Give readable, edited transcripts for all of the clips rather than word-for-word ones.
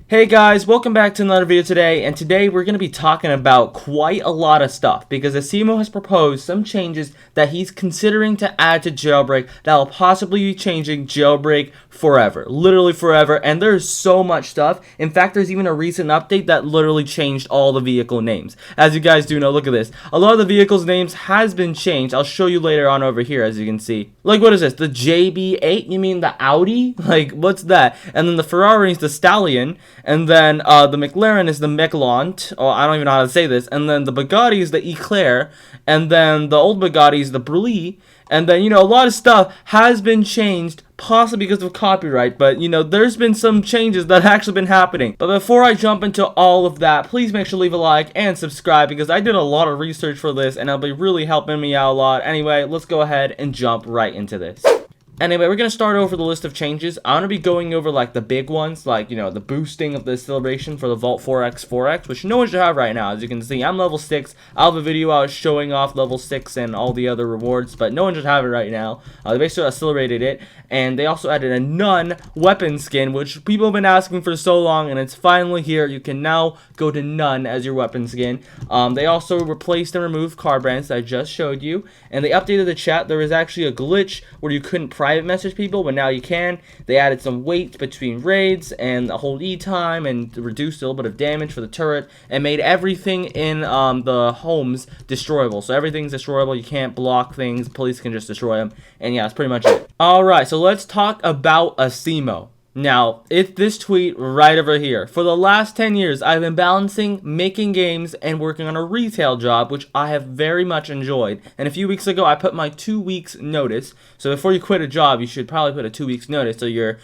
Hey guys, welcome back to another video today, and today we're going to be talking about quite a lot of stuff because Asimo has proposed some changes that he's considering to add to Jailbreak that will possibly be changing Jailbreak forever, literally forever, and there's so much stuff. In fact, there's even a recent update that literally changed all the vehicle names. As you guys do know, look at this. A lot of the vehicles' names has been changed. I'll show you later on over here, as you can see. Like, what is this? The JB8? You mean the Audi? Like, what's that? And then the Ferrari is the Stallion. And then the McLaren is the Meclant. Oh, I don't even know how to say this. And then the Bugatti is the Eclair. And then the old Bugatti is the Brulé. And then, a lot of stuff has been changed, possibly because of copyright. But, there's been some changes that have actually been happening. But before I jump into all of that, please make sure to leave a like and subscribe because I did a lot of research for this and it'll be really helping me out a lot. Anyway, let's go ahead and jump right into this. Anyway, we're going to start over the list of changes. I'm going to be going over, like, the big ones, like, the boosting of the acceleration for the Volt 4X, which no one should have right now. As you can see, I'm level 6. I'll have a video out showing off level 6 and all the other rewards, but no one should have it right now. They basically accelerated it, and they also added a none weapon skin, which people have been asking for so long, and it's finally here. You can now go to none as your weapon skin. They also replaced and removed car brands that I just showed you, and they updated the chat. There was actually a glitch where you couldn't private message people, but now you can. They added some weight between raids and the hold E time and reduced a little bit of damage for the turret and made everything in the homes destroyable. So everything's destroyable. You can't block things. Police can just destroy them. And yeah, that's pretty much it. Alright, so let's talk about Asimo. Now, it's this tweet right over here. For the last 10 years, I've been balancing making games and working on a retail job, which I have very much enjoyed. And a few weeks ago, I put my 2 weeks notice. So before you quit a job, you should probably put a 2 weeks notice so your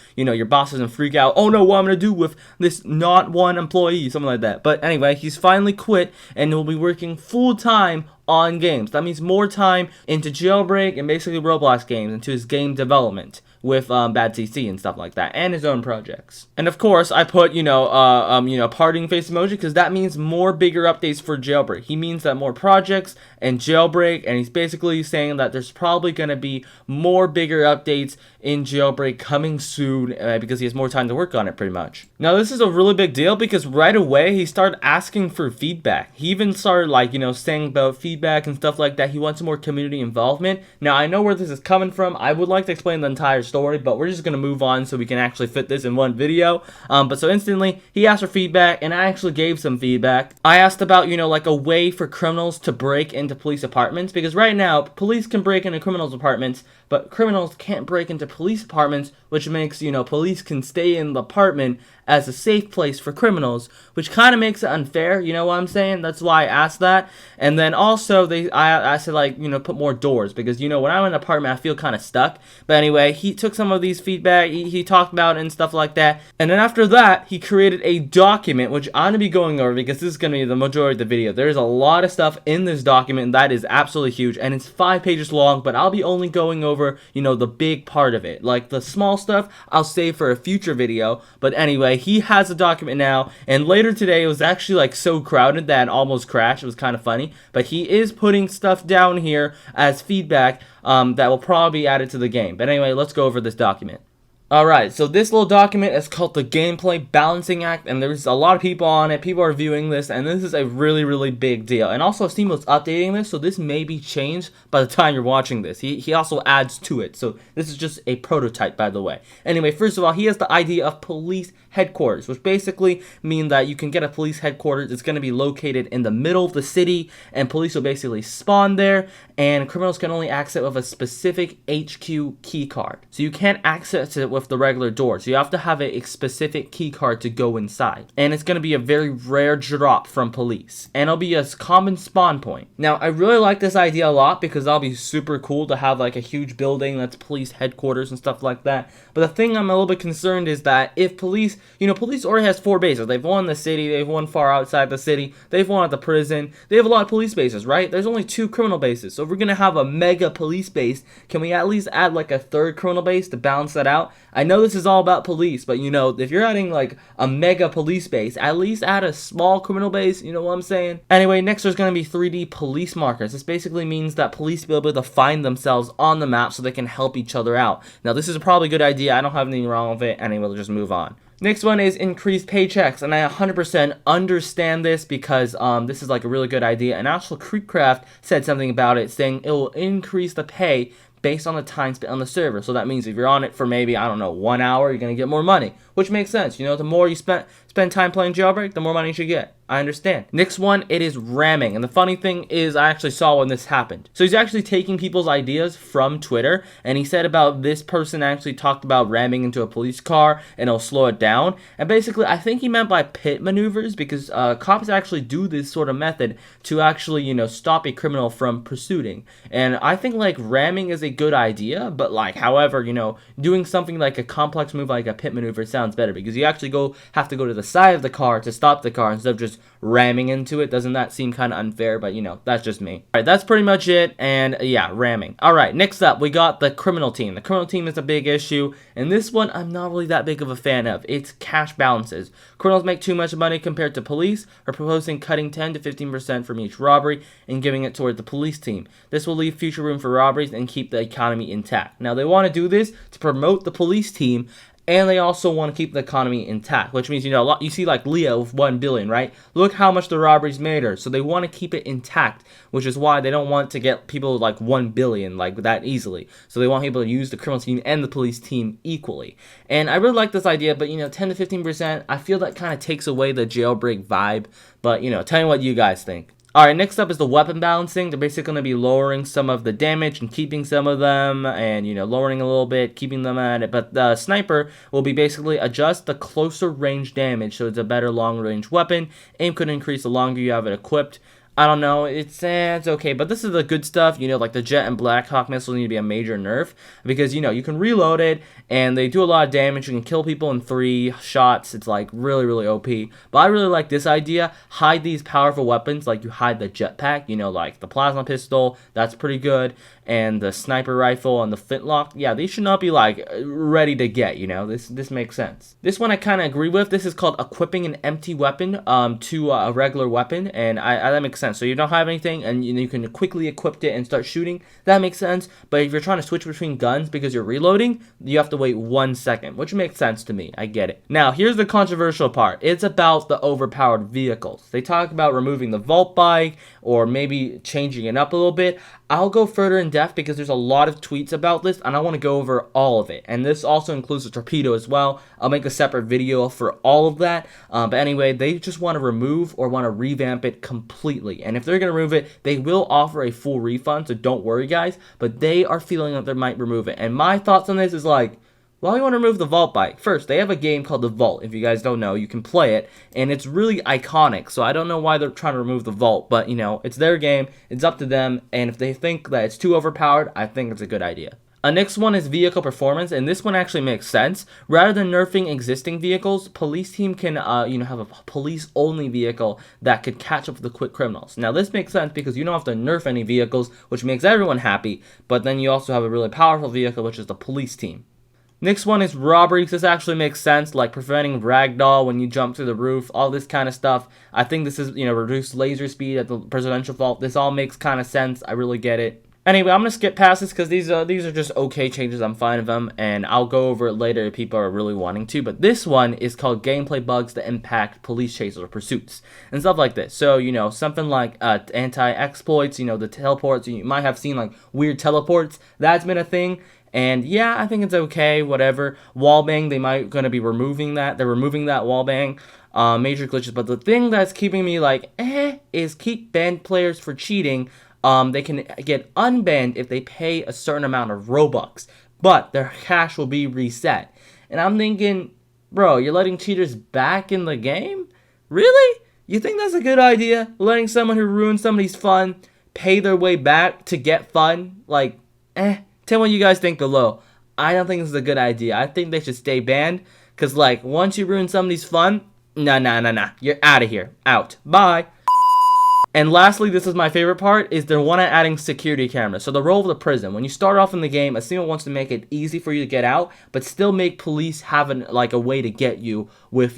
boss doesn't freak out. Oh no, what I'm going to do with this not one employee, something like that. But anyway, he's finally quit and will be working full time on games. That means more time into Jailbreak and basically Roblox games, into his game development with Bad CC and stuff like that, and his own projects. And of course, I put parting face emoji because that means more bigger updates for Jailbreak. He means that more projects and Jailbreak, and he's basically saying that there's probably going to be more bigger updates in Jailbreak coming soon because he has more time to work on it, pretty much. Now, this is a really big deal because right away he started asking for feedback. He even started saying about feedback and stuff like that. He wants more community involvement. Now, I know where this is coming from. I would like to explain the entire story, but we're just going to move on so we can actually fit this in one video. But so instantly, he asked for feedback, and I actually gave some feedback. I asked about, like a way for criminals to break into police apartments, because right now, police can break into criminals' apartments, but criminals can't break into police apartments, which makes, police can stay in the apartment as a safe place for criminals, which kind of makes it unfair, you know what I'm saying? That's why I asked that. And then also, I said, put more doors, because, when I'm in an apartment, I feel kind of stuck. But anyway, he took some of these feedback, he talked about it and stuff like that. And then after that, he created a document, which I'm going to be going over, because this is going to be the majority of the video. There's a lot of stuff in this document, and that is absolutely huge, and it's 5 pages long, but I'll be only going over, the big part of it. Like, the small stuff, I'll save for a future video. But anyway, he has a document now, and later today, it was actually, so crowded that it almost crashed. It was kind of funny. But he is putting stuff down here as feedback that will probably be added to the game. But anyway, let's go over this document. Alright, so this little document is called the Gameplay Balancing Act, and there's a lot of people on it. People are viewing this, and this is a really, really big deal. And also, Asimo's updating this, so this may be changed by the time you're watching this. He also adds to it, so this is just a prototype, by the way. Anyway, first of all, he has the idea of police headquarters, which basically mean that you can get a police headquarters. It's going to be located in the middle of the city, and police will basically spawn there, and criminals can only access it with a specific HQ key card. So you can't access it with the regular door, so you have to have a specific key card to go inside, and it's going to be a very rare drop from police, and it'll be a common spawn point. Now, I really like this idea a lot because that'll be super cool to have a huge building that's police headquarters and stuff like that. But the thing I'm a little bit concerned is that if police, police already has 4 bases. They've one in the city, they've one far outside the city, they've one at the prison, they have a lot of police bases, right? There's only 2 criminal bases, so if we're going to have a mega police base, can we at least add a 3rd criminal base to balance that out? I know this is all about police, but if you're adding a mega police base, at least add a small criminal base, you know what I'm saying? Anyway, next there's going to be 3D police markers. This basically means that police will be able to find themselves on the map so they can help each other out. Now, this is probably a good idea. I don't have anything wrong with it. Anyway, we'll just move on. Next one is increased paychecks, and I 100% understand this because this is like a really good idea. And also Creepcraft said something about it, saying it will increase the pay based on the time spent on the server. So that means if you're on it for maybe, I don't know, 1 hour, you're going to get more money, which makes sense. You know, the more you spend time playing Jailbreak, the more money you should get. I understand. Next one, it is ramming. And the funny thing is, I actually saw when this happened. So he's actually taking people's ideas from Twitter, and he said about this person actually talked about ramming into a police car and it'll slow it down. And basically, I think he meant by pit maneuvers, because cops actually do this sort of method to actually, you know, stop a criminal from pursuing. And I think like ramming is a good idea, but like, however, you know, doing something like a complex move like a pit maneuver sounds better, because you actually have to go to the side of the car to stop the car instead of just ramming into it. Doesn't that seem kind of unfair? But you know, that's just me. Alright, that's pretty much it. And yeah, ramming. Alright, next up we got the criminal team. The criminal team is a big issue, and this one I'm not really that big of a fan of. It's cash balances. Criminals make too much money compared to police, are proposing cutting 10 to 15% from each robbery and giving it toward the police team. This will leave future room for robberies and keep the economy intact. Now they want to do this to promote the police team, and they also want to keep the economy intact, which means, you know, you see like Leah with 1 billion, right? Look how much the robberies made her. So they want to keep it intact, which is why they don't want to get people like 1 billion like that easily. So they want people to use the criminal team and the police team equally. And I really like this idea, but you know, 10 to 15%, I feel that kind of takes away the Jailbreak vibe. But you know, tell me what you guys think. Alright, next up is the weapon balancing. They're basically going to be lowering some of the damage and keeping some of them, and, you know, lowering a little bit, keeping them at it. But the sniper will be basically adjust the closer range damage, so it's a better long range weapon. Aim could increase the longer you have it equipped. I don't know, it's okay, but this is the good stuff, you know, like the Jet and Blackhawk missiles need to be a major nerf, because, you know, you can reload it, and they do a lot of damage. You can kill people in 3 shots. It's, like, really, really OP, but I really like this idea. Hide these powerful weapons, like you hide the jetpack, you know, like the plasma pistol, that's pretty good, and the sniper rifle and the flintlock, yeah, these should not be, like, ready to get, you know, this makes sense. This one I kind of agree with. This is called equipping an empty weapon to a regular weapon, and that makes sense. So you don't have anything, and you can quickly equip it and start shooting. That makes sense. But if you're trying to switch between guns because you're reloading, you have to wait 1 second, which makes sense to me. I get it. Now, here's the controversial part. It's about the overpowered vehicles. They talk about removing the Volt bike or maybe changing it up a little bit. I'll go further in depth because there's a lot of tweets about this, and I want to go over all of it. And this also includes the torpedo as well. I'll make a separate video for all of that. But anyway, they just want to remove or want to revamp it completely. And if they're going to remove it, they will offer a full refund, so don't worry, guys. But they are feeling that they might remove it. And my thoughts on this is like, well, you want to remove the Vault bike. First, they have a game called The Vault. If you guys don't know, you can play it, and it's really iconic. So I don't know why they're trying to remove the Vault, but, you know, it's their game. It's up to them, and if they think that it's too overpowered, I think it's a good idea. Next one is vehicle performance, and this one actually makes sense. Rather than nerfing existing vehicles, police team can, have a police-only vehicle that could catch up with the quick criminals. Now, this makes sense because you don't have to nerf any vehicles, which makes everyone happy, but then you also have a really powerful vehicle, which is the police team. Next one is robberies. This actually makes sense, like preventing ragdoll when you jump through the roof, all this kind of stuff. I think this is, reduced laser speed at the presidential vault. This all makes kind of sense. I really get it. Anyway, I'm going to skip past this because these are just okay changes. I'm fine with them, and I'll go over it later if people are really wanting to. But this one is called gameplay bugs that impact police chases or pursuits and stuff like this. So, something like anti-exploits, the teleports. You might have seen, like, weird teleports. That's been a thing. And yeah, I think it's okay, whatever. Wallbang, they might going to be removing that. They're removing that wallbang. Major glitches. But the thing that's keeping me like, is keep banned players for cheating. They can get unbanned if they pay a certain amount of Robux. But their cash will be reset. And I'm thinking, bro, you're letting cheaters back in the game? Really? You think that's a good idea? Letting someone who ruined somebody's fun pay their way back to get fun? Like, Tell me what you guys think below. I don't think this is a good idea. I think they should stay banned. Because, like, once you ruin somebody's fun, nah. You're out of here. Out. Bye. And lastly, this is my favorite part, is they want to adding security cameras. So the role of the prison. When you start off in the game, Asimo wants to make it easy for you to get out, but still make police have like a way to get you with,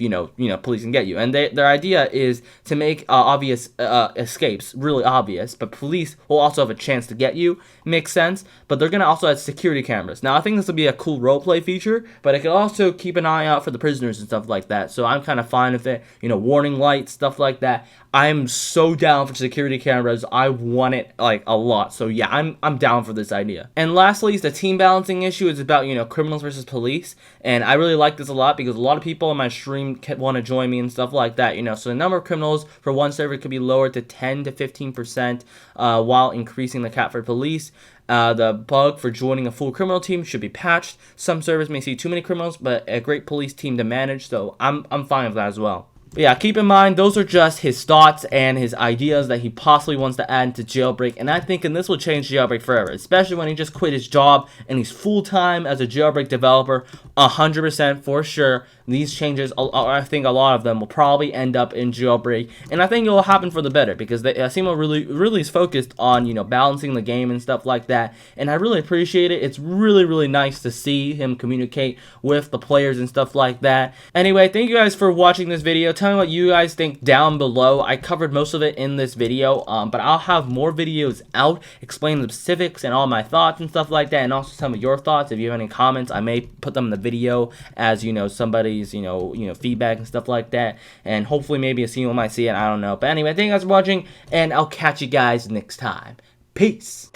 police can get you. And their idea is to make obvious escapes really obvious, but police will also have a chance to get you. Makes sense. But they're going to also add security cameras. Now, I think this will be a cool roleplay feature, but it could also keep an eye out for the prisoners and stuff like that. So I'm kind of fine with it. Warning lights, stuff like that. I'm so down for security cameras. I want it like a lot. So yeah, I'm down for this idea. And lastly, is the team balancing issue. Is about criminals versus police, and I really like this a lot because a lot of people on my stream want to join me and stuff like that. So the number of criminals for one server could be lowered to 10 to 15%, while increasing the cap for police. The bug for joining a full criminal team should be patched. Some servers may see too many criminals, but a great police team to manage. So I'm fine with that as well. But yeah, keep in mind, those are just his thoughts and his ideas that he possibly wants to add into Jailbreak, and I think this will change Jailbreak forever, especially when he just quit his job and he's full-time as a Jailbreak developer. 100% for sure, these changes, I think a lot of them will probably end up in Jailbreak, and I think it will happen for the better, because Asimo really is focused on, balancing the game and stuff like that, and I really appreciate it. It's really nice to see him communicate with the players and stuff like that. Anyway, thank you guys for watching this video. Tell me what you guys think down below. I covered most of it in this video, but I'll have more videos out explaining the specifics and all my thoughts and stuff like that, and also some of your thoughts. If you have any comments, I may put them in the video as somebody's feedback and stuff like that, and hopefully maybe Asimo might see it. I don't know, but anyway, thank you guys for watching, and I'll catch you guys next time. Peace.